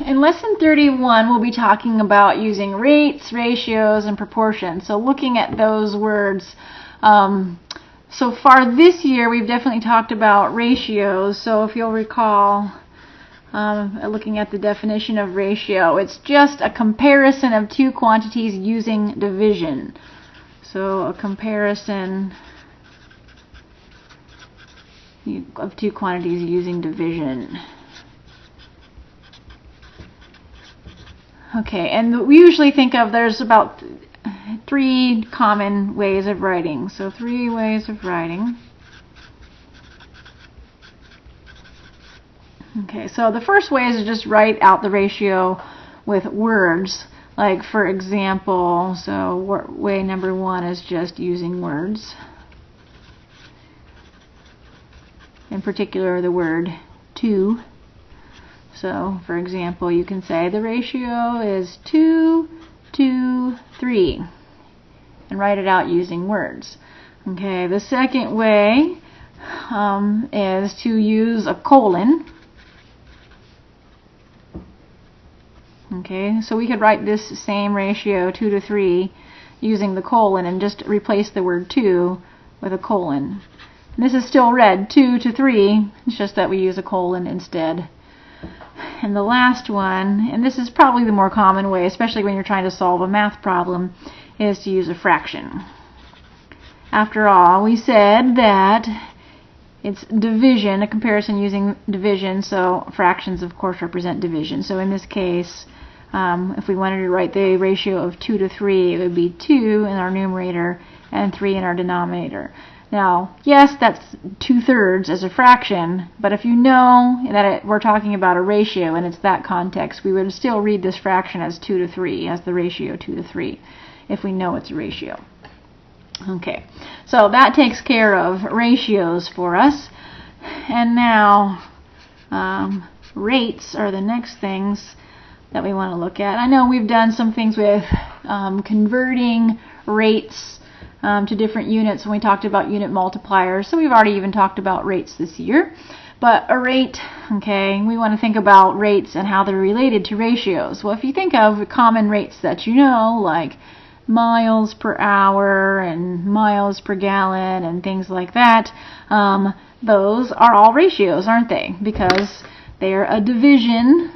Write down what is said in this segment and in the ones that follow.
In lesson 31, we'll be talking about using rates, ratios, and proportions. So looking at those words, so far this year we've definitely talked about ratios. So if you'll recall, looking at the definition of ratio, it's just a comparison of two quantities using division. So a comparison of two quantities using division. Okay, and we usually think of, there's about 3 common ways of writing. So 3 ways of writing. Okay, so the first way is to just write out the ratio with words. Like, for example, so way number 1 is just using words. In particular, the word 2. So, for example, you can say the ratio is 2 to 3 and write it out using words. Okay, the second way is to use a colon. Okay, so we could write this same ratio, 2 to 3, using the colon and just replace the word 2 with a colon. And this is still read 2 to 3, it's just that we use a colon instead. And the last one, and this is probably the more common way, especially when you're trying to solve a math problem, is to use a fraction. After all, we said that it's division, a comparison using division, so fractions of course represent division. So in this case, if we wanted to write the ratio of 2 to 3, it would be 2 in our numerator and 3 in our denominator. Now, yes, that's 2/3 as a fraction, but if you know that we're talking about a ratio and it's that context, we would still read this fraction as 2 to 3, as the ratio 2 to 3, if we know it's a ratio. Okay, so that takes care of ratios for us. And now, rates are the next things that we want to look at. I know we've done some things with converting rates to different units when we talked about unit multipliers. So we've already even talked about rates this year. But a rate, okay, we want to think about rates and how they're related to ratios. Well, if you think of common rates that you know, like miles per hour and miles per gallon and things like that, those are all ratios, aren't they? Because they're a division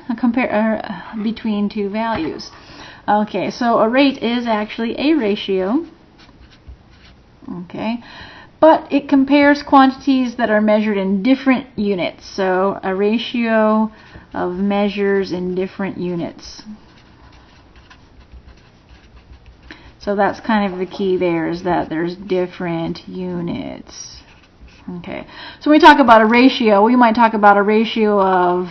between two values. Okay, so a rate is actually a ratio. Okay, but it compares quantities that are measured in different units. So a ratio of measures in different units. So that's kind of the key there, is that there's different units. Okay, so when we talk about a ratio, we might talk about a ratio of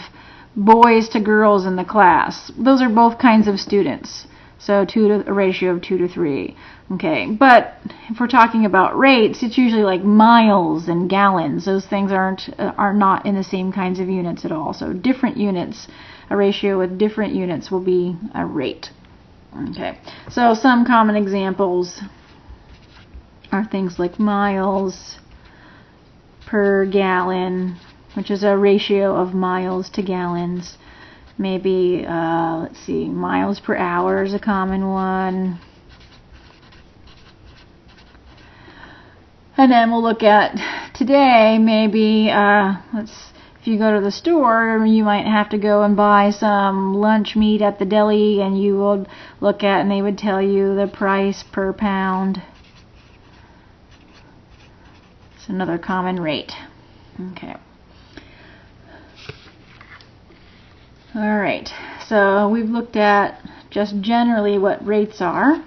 boys to girls in the class. Those are both kinds of students. So a ratio of 2 to 3. Okay, but if we're talking about rates, it's usually like miles and gallons. Those things are not in the same kinds of units at all. So different units, a ratio with different units will be a rate. Okay, so some common examples are things like miles per gallon, which is a ratio of miles to gallons. Maybe, let's see, miles per hour is a common one. And then we'll look at today, maybe, if you go to the store, you might have to go and buy some lunch meat at the deli, and you would look at, and they would tell you the price per pound. It's another common rate. Okay. Alright, so we've looked at just generally what rates are.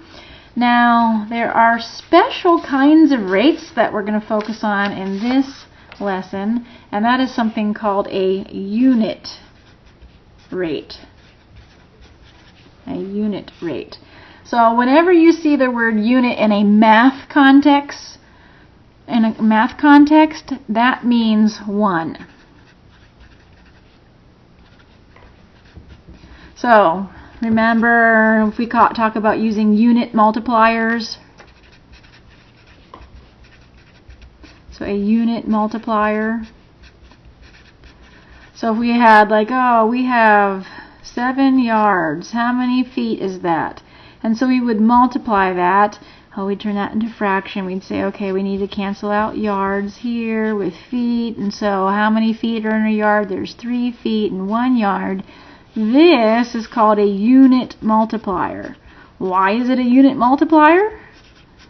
Now, there are special kinds of rates that we're going to focus on in this lesson, and that is something called a unit rate. A unit rate. So whenever you see the word unit in a math context, that means 1. So, remember, if we talk about using unit multipliers. So a unit multiplier. So if we had like, oh, we have 7 yards. How many feet is that? And so we would multiply that. Oh, we'd turn that into fraction. We'd say, okay, we need to cancel out yards here with feet. And so how many feet are in a yard? There's 3 feet in 1 yard. This is called a unit multiplier. Why is it a unit multiplier?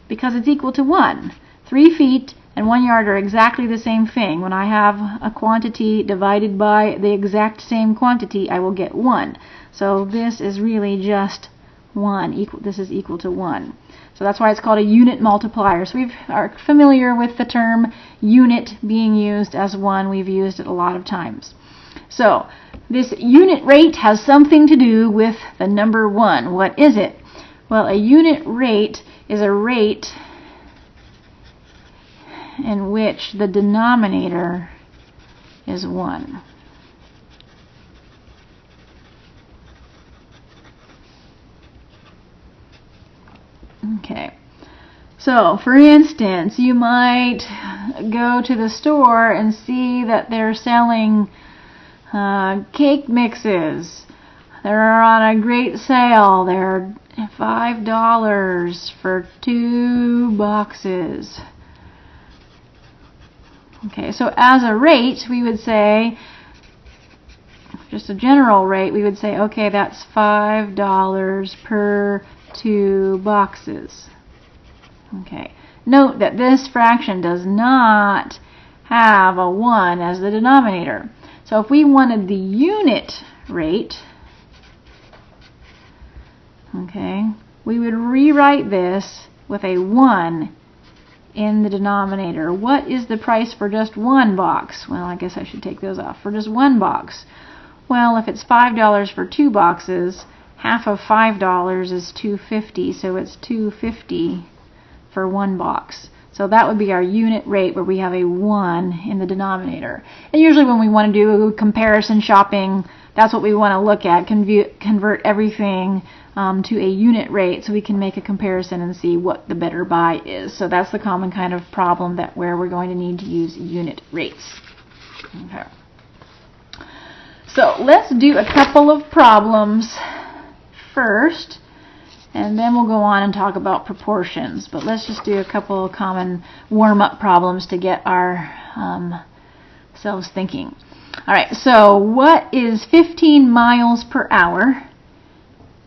Because it's equal to 1. 3 feet and 1 yard are exactly the same thing. When I have a quantity divided by the exact same quantity, I will get 1. So this is really just 1. This is equal to 1. So that's why it's called a unit multiplier. So we are familiar with the term unit being used as 1. We've used it a lot of times. So this unit rate has something to do with the number 1. What is it? Well, a unit rate is a rate in which the denominator is 1. Okay, so for instance, you might go to the store and see that they're selling cake mixes. They're on a great sale. They're $5 for 2 boxes. Okay, so as a rate, we would say, just a general rate, we would say, okay, that's $5 per 2 boxes. Okay, note that this fraction does not have a 1 as the denominator. So if we wanted the unit rate, okay, we would rewrite this with a 1 in the denominator. What is the price for just 1 box? Well, I guess I should take those off. For just 1 box. Well, if it's $5 for 2 boxes, half of $5 is $2.50, so it's $2.50 for 1 box. So that would be our unit rate where we have a 1 in the denominator. And usually when we want to do comparison shopping, that's what we want to look at, convert everything to a unit rate so we can make a comparison and see what the better buy is. So that's the common kind of problem that where we're going to need to use unit rates. Okay. So let's do a couple of problems first, and then we'll go on and talk about proportions. But let's just do a couple of common warm-up problems to get our selves thinking. Alright, so what is 15 miles per hour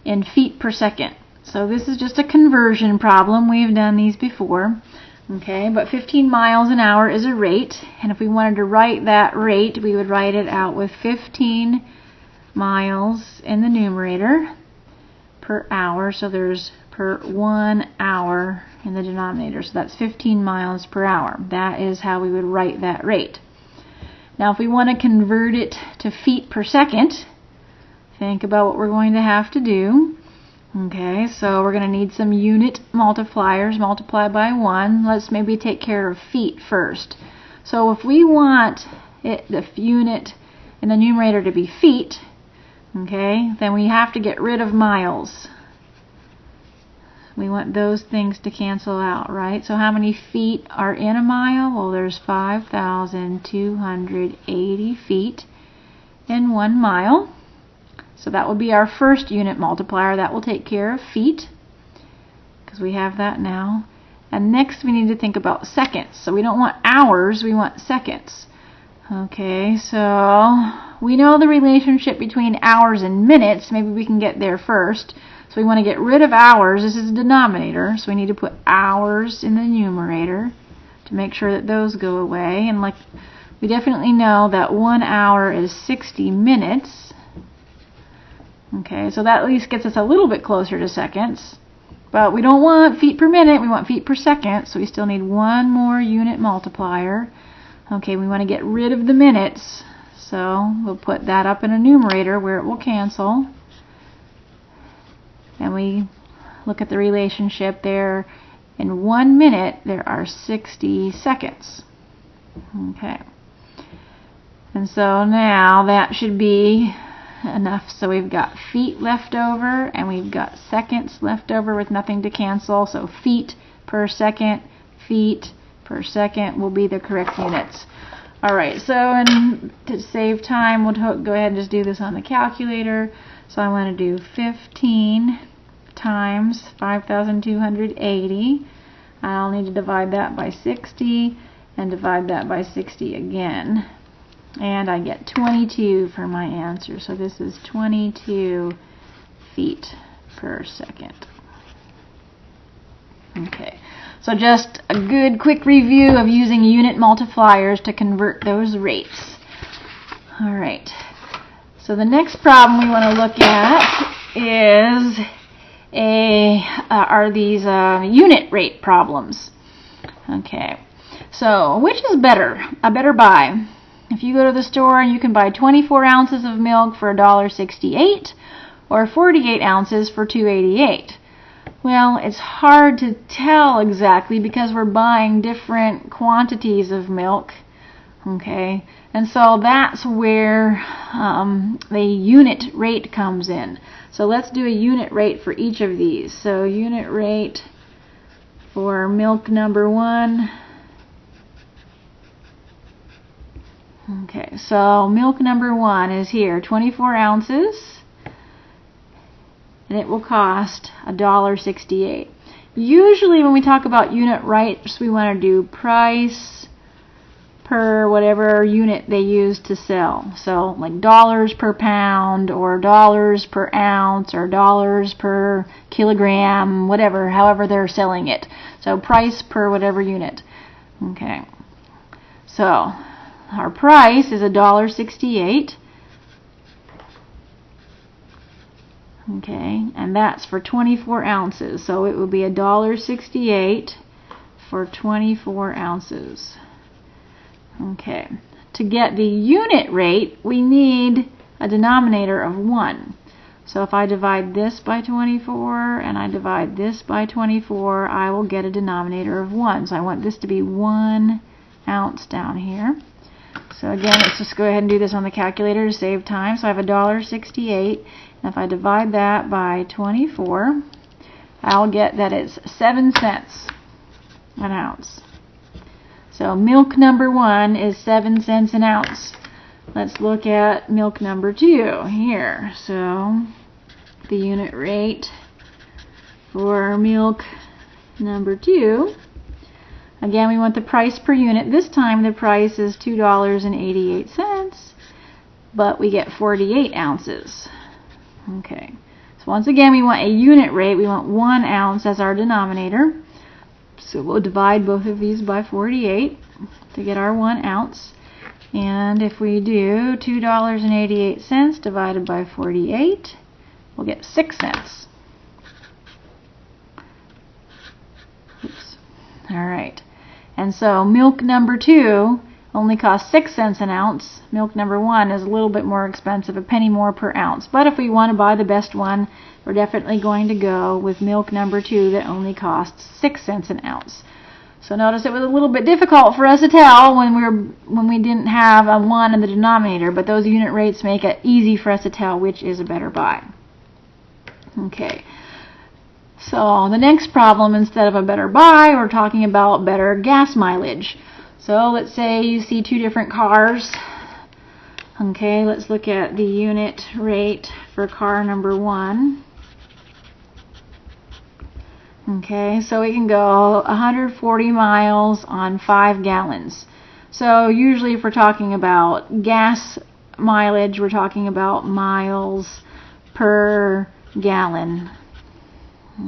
in feet per second? So this is just a conversion problem. We've done these before. Okay, but 15 miles an hour is a rate, and if we wanted to write that rate, we would write it out with 15 miles in the numerator per hour, so there's per 1 hour in the denominator, so that's 15 miles per hour. That is how we would write that rate. Now if we want to convert it to feet per second, think about what we're going to have to do. Okay, so we're going to need some unit multipliers, multiply by 1. Let's maybe take care of feet first. So if we want the unit in the numerator to be feet, okay, then we have to get rid of miles. We want those things to cancel out, right? So how many feet are in a mile? Well, there's 5,280 feet in 1 mile. So that will be our first unit multiplier. That will take care of feet, because we have that now. And next we need to think about seconds. So we don't want hours, we want seconds. Okay, so we know the relationship between hours and minutes. Maybe we can get there first. So we want to get rid of hours. This is the denominator, so we need to put hours in the numerator to make sure that those go away. And like we definitely know that 1 hour is 60 minutes. Okay, so that at least gets us a little bit closer to seconds. But we don't want feet per minute, we want feet per second, so we still need 1 more unit multiplier. Okay, we want to get rid of the minutes, so we'll put that up in a numerator where it will cancel. And we look at the relationship there. In 1 minute, there are 60 seconds. Okay. And so now that should be enough. So we've got feet left over and we've got seconds left over with nothing to cancel. So feet per second will be the correct units. Alright, so to save time, we'll go ahead and just do this on the calculator. So I want to do 15 times 5,280. I'll need to divide that by 60 and divide that by 60 again. And I get 22 for my answer. So this is 22 feet per second. Okay, so just a good quick review of using unit multipliers to convert those rates. Alright, so the next problem we want to look at is are these unit rate problems. Okay, so which is better? A better buy. If you go to the store and you can buy 24 ounces of milk for $1.68 or 48 ounces for $2.88. Well, it's hard to tell exactly because we're buying different quantities of milk. Okay, and so that's where the unit rate comes in. So let's do a unit rate for each of these. So unit rate for milk number 1. Okay, so milk number 1 is here, 24 ounces. And it will cost $1.68. Usually when we talk about unit rates, we want to do price per whatever unit they use to sell. So like dollars per pound or dollars per ounce or dollars per kilogram, whatever, however they're selling it. So price per whatever unit. Okay. So our price is $1.68. Okay, and that's for 24 ounces. So it would be $1.68 for 24 ounces. Okay, to get the unit rate, we need a denominator of 1. So if I divide this by 24 and I divide this by 24, I will get a denominator of 1. So I want this to be 1 ounce down here. So again, let's just go ahead and do this on the calculator to save time. So I have $1.68. And if I divide that by 24, I'll get that it's 7 cents an ounce. So milk number 1 is 7 cents an ounce. Let's look at milk number 2 here. So the unit rate for milk number 2, again we want the price per unit. This time the price is $2.88, but we get 48 ounces. Okay, so once again we want a unit rate. We want 1 ounce as our denominator. So we'll divide both of these by 48 to get our 1 ounce. And if we do $2.88 divided by 48, we'll get 6 cents. Oops. Alright, and so milk number 2 only costs 6 cents an ounce. Milk number 1 is a little bit more expensive, a penny more per ounce. But if we want to buy the best one, we're definitely going to go with milk number 2 that only costs 6 cents an ounce. So notice it was a little bit difficult for us to tell when we didn't have a 1 in the denominator, but those unit rates make it easy for us to tell which is a better buy. Okay. So the next problem, instead of a better buy, we're talking about better gas mileage. So let's say you see 2 different cars. Okay, let's look at the unit rate for car number 1. Okay, so we can go 140 miles on 5 gallons. So usually if we're talking about gas mileage, we're talking about miles per gallon.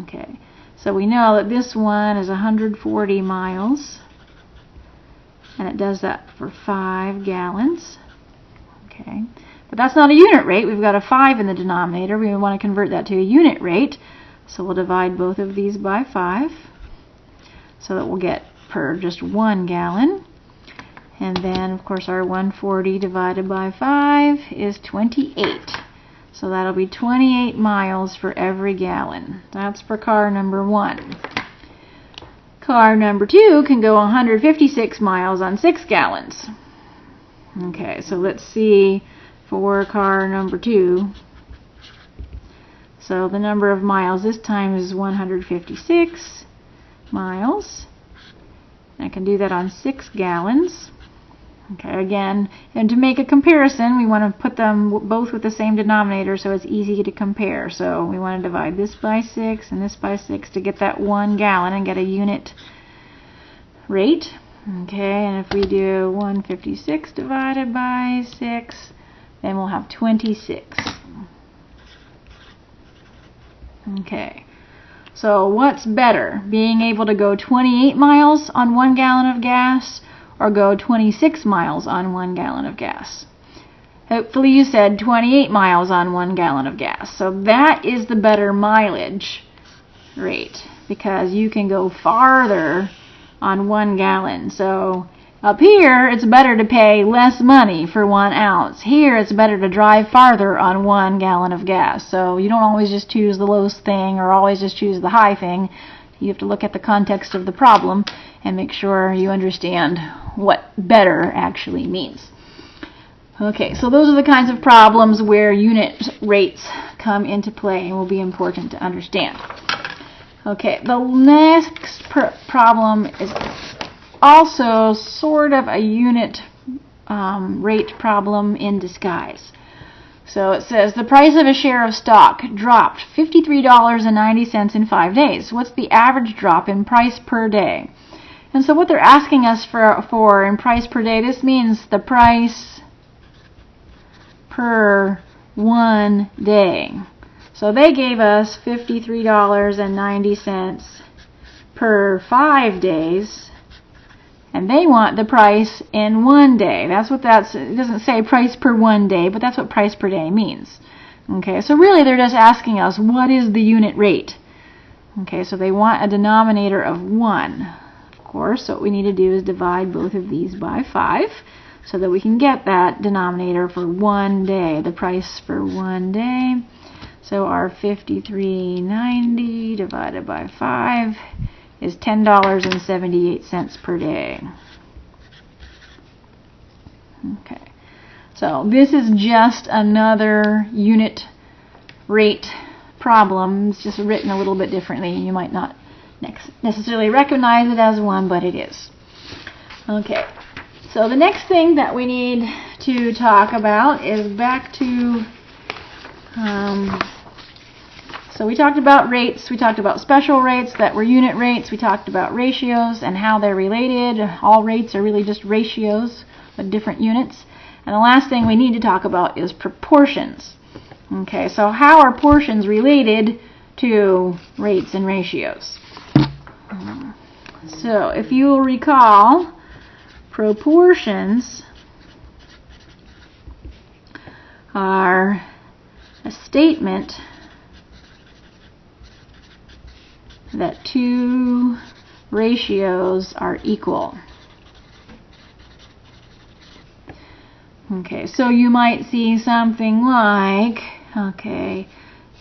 Okay, so we know that this one is 140 miles. And it does that for 5 gallons. Okay, but that's not a unit rate. We've got a 5 in the denominator. We want to convert that to a unit rate. So we'll divide both of these by 5. So that we'll get per just 1 gallon. And then, of course, our 140 divided by 5 is 28. So that'll be 28 miles for every gallon. That's for car number 1. Car number 2 can go 156 miles on 6 gallons. Okay, so let's see for car number 2. So the number of miles this time is 156 miles. I can do that on 6 gallons. Okay, again, and to make a comparison, we want to put them both with the same denominator so it's easy to compare. So we want to divide this by 6 and this by 6 to get that 1 gallon and get a unit rate. Okay, and if we do 156 divided by 6, then we'll have 26. Okay, so what's better, being able to go 28 miles on 1 gallon of gas or go 26 miles on 1 gallon of gas? Hopefully you said 28 miles on 1 gallon of gas. So that is the better mileage rate because you can go farther on 1 gallon. So up here it's better to pay less money for 1 ounce. Here it's better to drive farther on 1 gallon of gas. So you don't always just choose the lowest thing or always just choose the high thing. You have to look at the context of the problem and make sure you understand what better actually means. Okay, so those are the kinds of problems where unit rates come into play and will be important to understand. Okay, the next problem is also sort of a unit rate problem in disguise. So it says the price of a share of stock dropped $53.90 in 5 days. What's the average drop in price per day? And so what they're asking us for in price per day, this means the price per 1 day. So they gave us $53.90 per 5 days, and they want the price in 1 day. That's what it doesn't say price per 1 day, but that's what price per day means. Okay, so really they're just asking us what is the unit rate. Okay, so they want a denominator of 1. Of course, what we need to do is divide both of these by 5 so that we can get that denominator for 1 day, the price for 1 day. So our $53.90 divided by 5 is $10.78 per day. Okay, so this is just another unit rate problem. It's just written a little bit differently. You might not necessarily recognize it as one, but it is. Okay, so the next thing that we need to talk about is back to so we talked about rates, we talked about special rates that were unit rates, we talked about ratios and how they're related. All rates are really just ratios with different units. And the last thing we need to talk about is proportions. Okay, so how are portions related to rates and ratios? So if you will recall, proportions are a statement that two ratios are equal. Okay, so you might see something like, okay,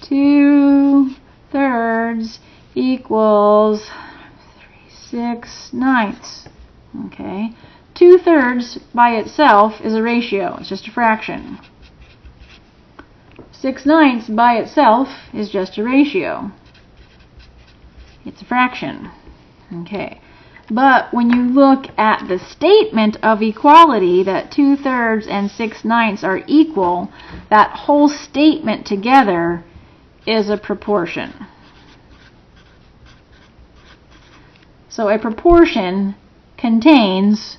2/3 equals 3/6. Okay, 2/3 by itself is a ratio, it's just a fraction. 6/9 by itself is just a ratio. It's a fraction. Okay. But when you look at the statement of equality that 2/3 and 6/9 are equal, that whole statement together is a proportion. So a proportion contains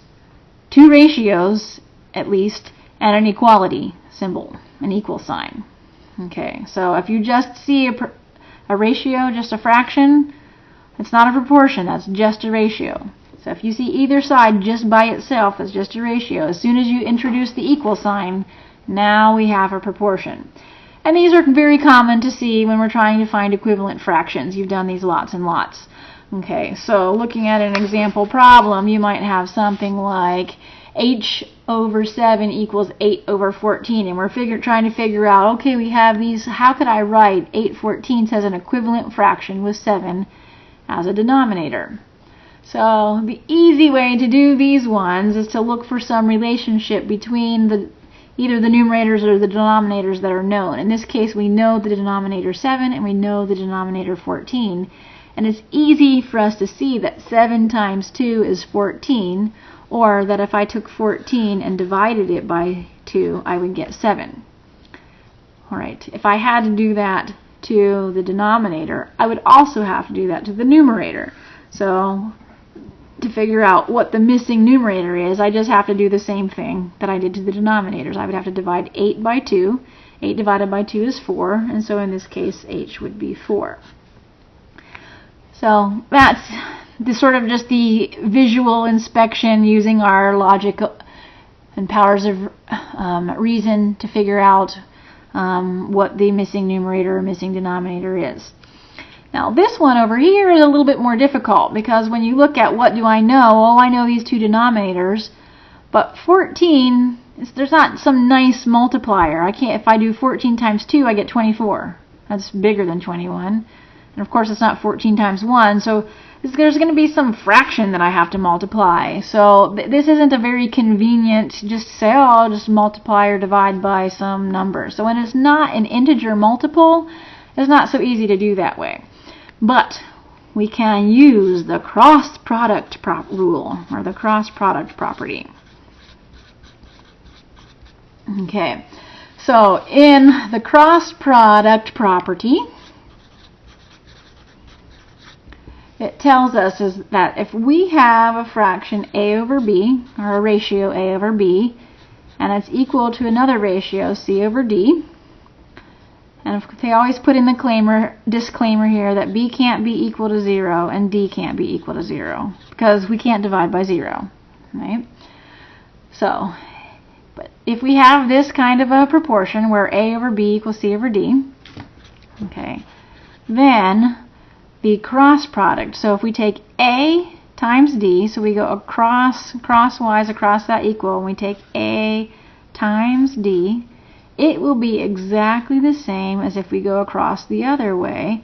two ratios, at least, and an equality symbol, an equal sign. Okay, so if you just see a ratio, just a fraction, it's not a proportion, that's just a ratio. So if you see either side just by itself as just a ratio, as soon as you introduce the equal sign, now we have a proportion. And these are very common to see when we're trying to find equivalent fractions. You've done these lots and lots. Okay, so looking at an example problem, you might have something like h/7 equals 8/14, and we're trying to figure out, okay, we have these, how could I write 8/14 as an equivalent fraction with 7 as a denominator? So the easy way to do these ones is to look for some relationship between either the numerators or the denominators that are known. In this case, we know the denominator 7 and we know the denominator 14. And it's easy for us to see that 7 times 2 is 14, or that if I took 14 and divided it by 2, I would get 7. Alright, if I had to do that to the denominator, I would also have to do that to the numerator. So, to figure out what the missing numerator is, I just have to do the same thing that I did to the denominators. I would have to divide 8 by 2. 8 divided by 2 is 4, and so in this case, h would be 4. So that's the sort of just the visual inspection using our logic and powers of reason to figure out what the missing numerator or missing denominator is. Now this one over here is a little bit more difficult because when you look at what do I know, oh, I know these two denominators, but 14, there's not some nice multiplier. I can't, if I do 14 times 2, I get 24. That's bigger than 21. And of course it's not 14 times 1, so there's going to be some fraction that I have to multiply. So this isn't a very convenient, just say, oh, I'll just multiply or divide by some number. So when it's not an integer multiple, it's not so easy to do that way. But we can use the cross product rule, or the cross product property. Okay, so in the cross product property, it tells us is that if we have a fraction a over b, or a ratio a over b, and it's equal to another ratio c over d, and they always put in the disclaimer here that b can't be equal to 0 and d can't be equal to 0 because we can't divide by 0, right? So, but if we have this kind of a proportion where a over b equals c over d, okay, then the cross product, so if we take a times d, so we go crosswise across that equal, and we take a times d, it will be exactly the same as if we go across the other way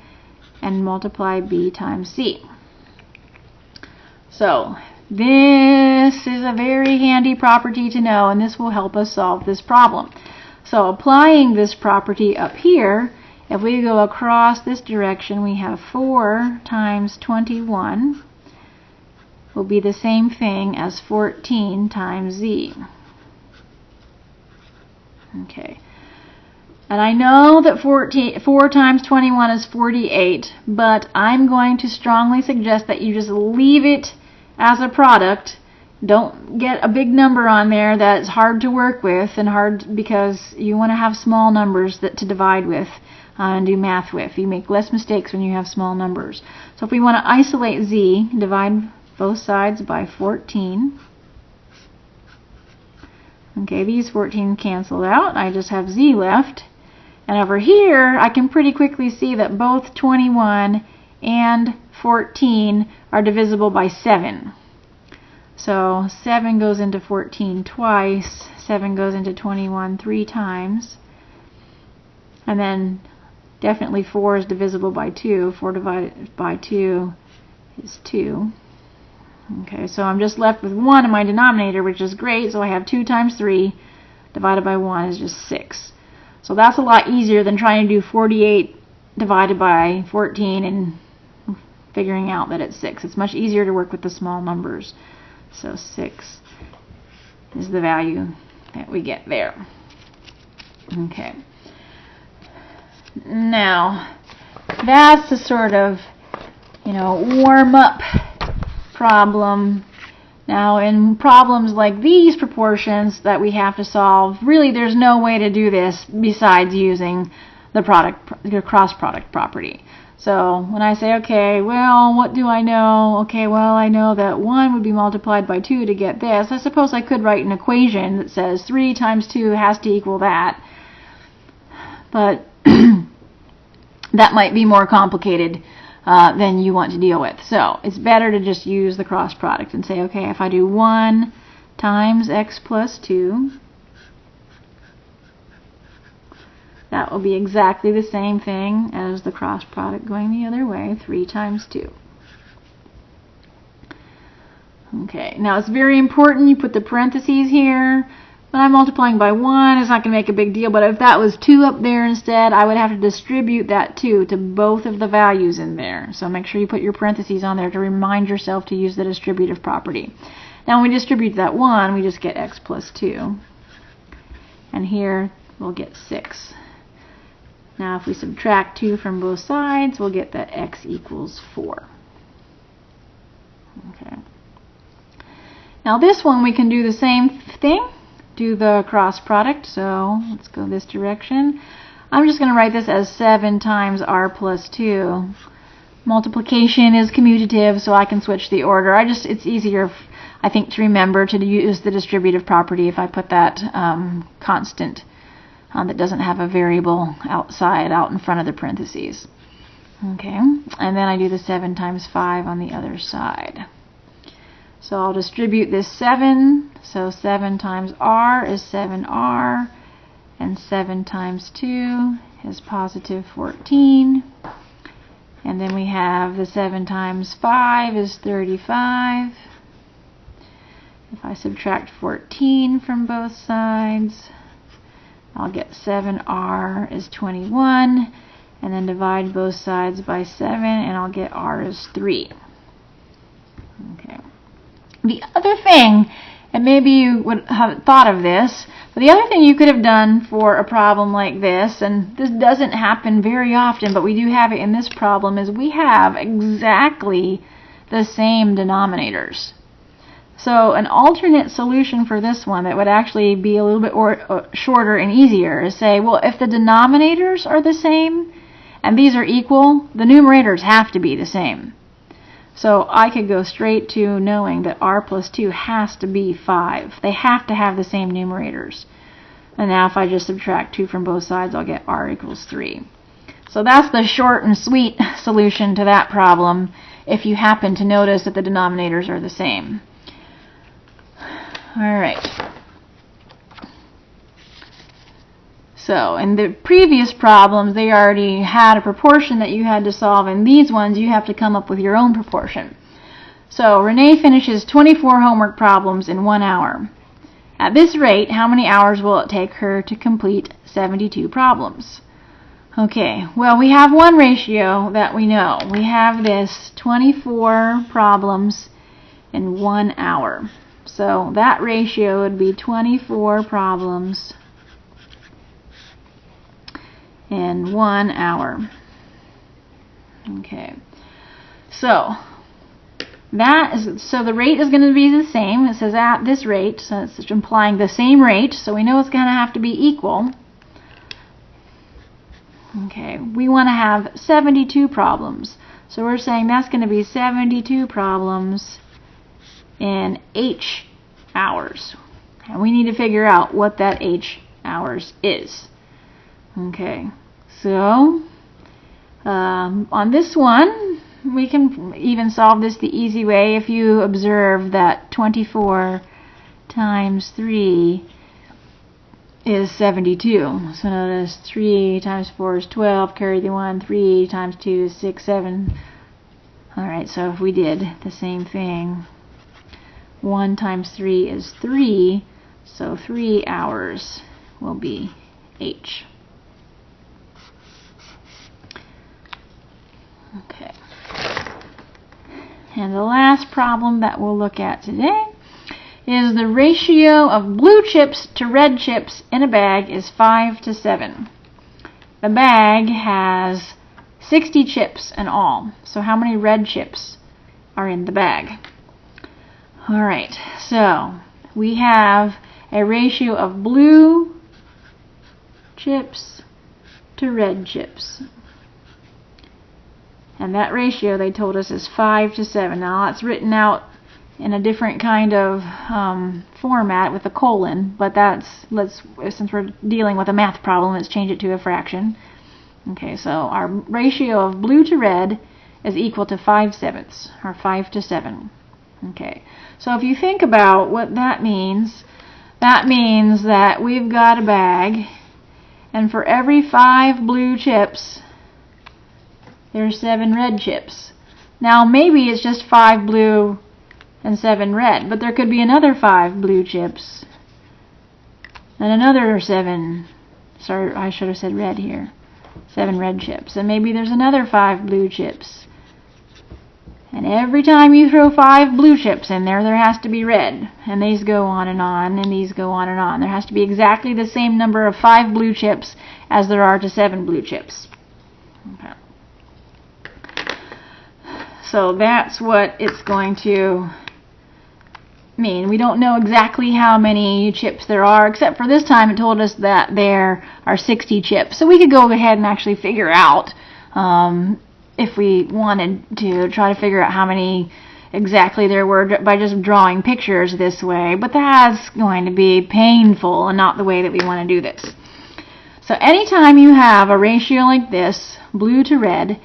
and multiply b times c. So this is a very handy property to know, and this will help us solve this problem. So applying this property up here, if we go across this direction, we have 4 times 21 will be the same thing as 14 times z. Okay. And I know that 4 times 21 is 48, but I'm going to strongly suggest that you just leave it as a product. Don't get a big number on there that's hard to work with and hard because you want to have small numbers to divide with and do math with. You make less mistakes when you have small numbers. So if we want to isolate z, divide both sides by 14. Okay, these 14 cancel out. I just have z left. And over here, I can pretty quickly see that both 21 and 14 are divisible by 7. So 7 goes into 14 twice, 7 goes into 21 3 times, and then definitely 4 is divisible by 2. 4 divided by 2 is 2. Okay, so I'm just left with 1 in my denominator, which is great, so I have 2 times 3 divided by 1 is just 6. So that's a lot easier than trying to do 48 divided by 14 and figuring out that it's 6. It's much easier to work with the small numbers. So 6 is the value that we get there. Okay. Now, that's the sort of, warm-up problem. Now, in problems like these proportions that we have to solve, really there's no way to do this besides using the cross product property. So when I say, okay, well, what do I know? Okay, well, I know that 1 would be multiplied by 2 to get this. I suppose I could write an equation that says 3 times 2 has to equal that. But that might be more complicated than you want to deal with. So it's better to just use the cross product and say, okay, if I do 1 times x plus 2, that will be exactly the same thing as the cross product going the other way, 3 times 2. Okay, now it's very important you put the parentheses here. When I'm multiplying by 1, it's not going to make a big deal, but if that was 2 up there instead, I would have to distribute that 2 to both of the values in there. So make sure you put your parentheses on there to remind yourself to use the distributive property. Now when we distribute that 1, we just get x plus 2. And here we'll get 6. Now if we subtract 2 from both sides, we'll get that x equals 4. Okay. Now this one we can do the same thing, do the cross product. So let's go this direction. I'm just going to write this as 7 times r plus 2. Multiplication is commutative, so I can switch the order. It's easier, I think, to remember to use the distributive property if I put that constant that doesn't have a variable out in front of the parentheses. Okay, and then I do the 7 times 5 on the other side. So I'll distribute this 7, so 7 times r is 7r, and 7 times 2 is positive 14. And then we have the 7 times 5 is 35. If I subtract 14 from both sides, I'll get 7r is 21. And then divide both sides by 7, and I'll get r is 3. Okay. The other thing, and maybe you would have thought of this, but the other thing you could have done for a problem like this, and this doesn't happen very often, but we do have it in this problem, is we have exactly the same denominators. So an alternate solution for this one that would actually be a little bit shorter and easier is say, well, if the denominators are the same and these are equal, the numerators have to be the same. So I could go straight to knowing that r plus 2 has to be 5. They have to have the same numerators. And now if I just subtract 2 from both sides, I'll get r equals 3. So that's the short and sweet solution to that problem if you happen to notice that the denominators are the same. Alright. So in the previous problems, they already had a proportion that you had to solve. In these ones, you have to come up with your own proportion. So Renee finishes 24 homework problems in 1 hour. At this rate, how many hours will it take her to complete 72 problems? Okay, well, we have one ratio that we know. We have this 24 problems in 1 hour. So that ratio would be 24 problems in 1 hour. Okay, so the rate is going to be the same. It says at this rate, so it's implying the same rate, so we know it's going to have to be equal. Okay, we want to have 72 problems, so we're saying that's going to be 72 problems in h hours, and we need to figure out what that h hours is. Okay, so on this one, we can even solve this the easy way if you observe that 24 times 3 is 72. So notice 3 times 4 is 12, carry the 1, 3 times 2 is 6, 7. Alright, so if we did the same thing, 1 times 3 is 3, so 3 hours will be h. Okay. And the last problem that we'll look at today is the ratio of blue chips to red chips in a bag is 5 to 7. The bag has 60 chips in all. So how many red chips are in the bag? Alright, so we have a ratio of blue chips to red chips. And that ratio, they told us, is 5 to 7. Now, it's written out in a different kind of format with a colon, but since we're dealing with a math problem, let's change it to a fraction. Okay, so our ratio of blue to red is equal to 5/7, or 5 to 7. Okay, so if you think about what that means that we've got a bag, and for every 5 blue chips, there's 7 red chips. Now maybe it's just 5 blue and 7 red, but there could be another 5 blue chips and another 7, sorry, I should have said red here, 7 red chips, and maybe there's another 5 blue chips And every time you throw 5 blue chips in there, there has to be red. And these go on, and these go on and on. There has to be exactly the same number of 5 blue chips as there are to 7 blue chips. Okay. So that's what it's going to mean. We don't know exactly how many chips there are, except for this time it told us that there are 60 chips. So we could go ahead and actually figure out, if we wanted to, try to figure out how many exactly there were by just drawing pictures this way. But that's going to be painful and not the way that we want to do this. So anytime you have a ratio like this, blue to red,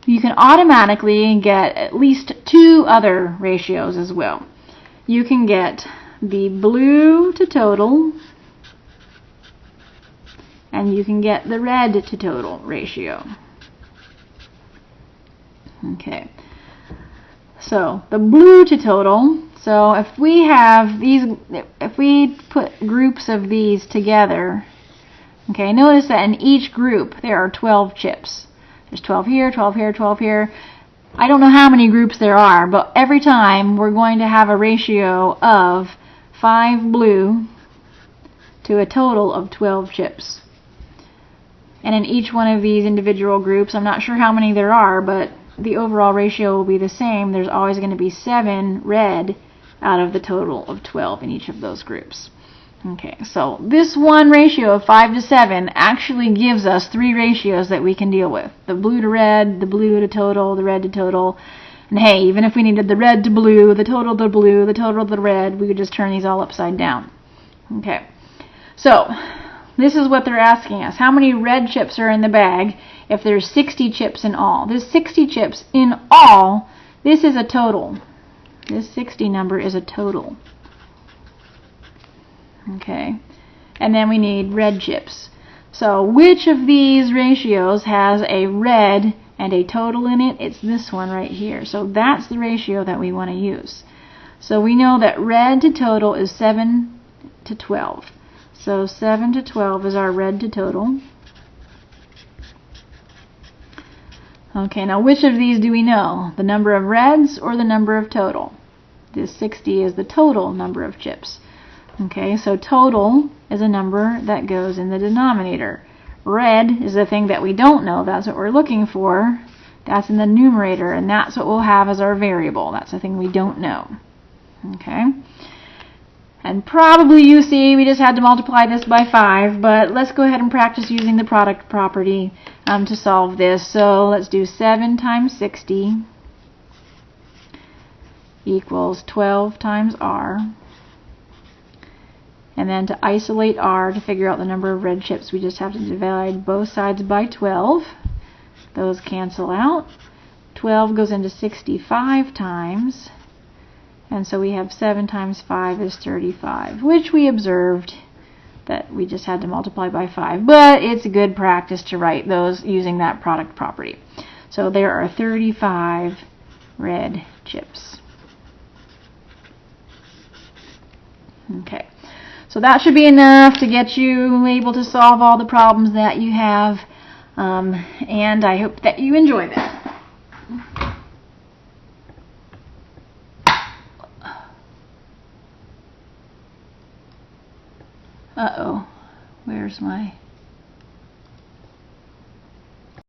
you can automatically get at least 2 other ratios as well. You can get the blue to total, and you can get the red to total ratio. Okay, so the blue to total, so if we have these, if we put groups of these together, okay, notice that in each group there are 12 chips. There's 12 here, 12 here, 12 here. I don't know how many groups there are, but every time we're going to have a ratio of 5 blue to a total of 12 chips. And in each one of these individual groups, I'm not sure how many there are, but the overall ratio will be the same. There's always going to be 7 red out of the total of 12 in each of those groups. Okay, so this one ratio of 5 to 7 actually gives us 3 ratios that we can deal with. The blue to red, the blue to total, the red to total. And hey, even if we needed the red to blue, the total to blue, the total to red, we could just turn these all upside down. Okay, so this is what they're asking us. How many red chips are in the bag if there's 60 chips in all? This 60 chips in all, this is a total. This 60 number is a total. Okay, and then we need red chips. So which of these ratios has a red and a total in it? It's this one right here. So that's the ratio that we want to use. So we know that red to total is 7 to 12. So 7 to 12 is our red to total. Okay, now which of these do we know? The number of reds or the number of total? This 60 is the total number of chips. Okay, so total is a number that goes in the denominator. Red is the thing that we don't know. That's what we're looking for. That's in the numerator, and that's what we'll have as our variable. That's the thing we don't know. Okay, and probably you see we just had to multiply this by 5, but let's go ahead and practice using the product property to solve this. So let's do 7 times 60 equals 12 times r. And then to isolate r, to figure out the number of red chips, we just have to divide both sides by 12. Those cancel out. 12 goes into 65 times. And so we have 7 times 5 is 35, which we observed that we just had to multiply by 5. But it's good practice to write those using that product property. So there are 35 red chips. Okay. So that should be enough to get you able to solve all the problems that you have, and I hope that you enjoy that. Uh-oh, where's my...